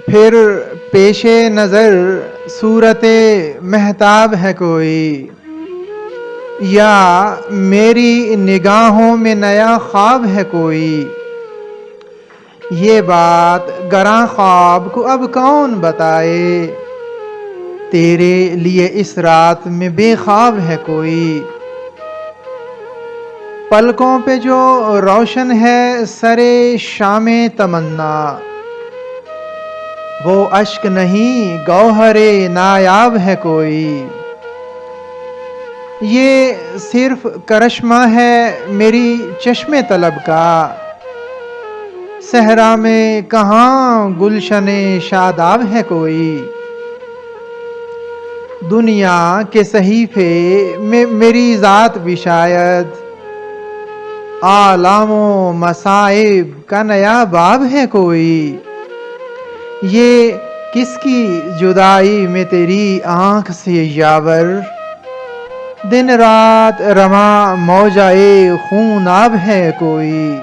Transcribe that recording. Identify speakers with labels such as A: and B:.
A: پھر پیش نظر صورت مہتاب ہے کوئی، یا میری نگاہوں میں نیا خواب ہے کوئی؟ یہ بات گراں خواب کو اب کون بتائے، تیرے لیے اس رات میں بے خواب ہے کوئی؟ پلکوں پہ جو روشن ہے سرے شام تمنا، وہ اشک نہیں گوہر نایاب ہے کوئی؟ یہ صرف کرشمہ ہے میری چشم طلب کا، صحرا میں کہاں گلشن شاداب ہے کوئی؟ دنیا کے صحیفے میں میری ذات بھی شاید آلام و مصائب کا نیا باب ہے کوئی؟ یہ کس کی جدائی میں تیری آنکھ سے یاور، دن رات رواں موجۂ خوناب ہے کوئی؟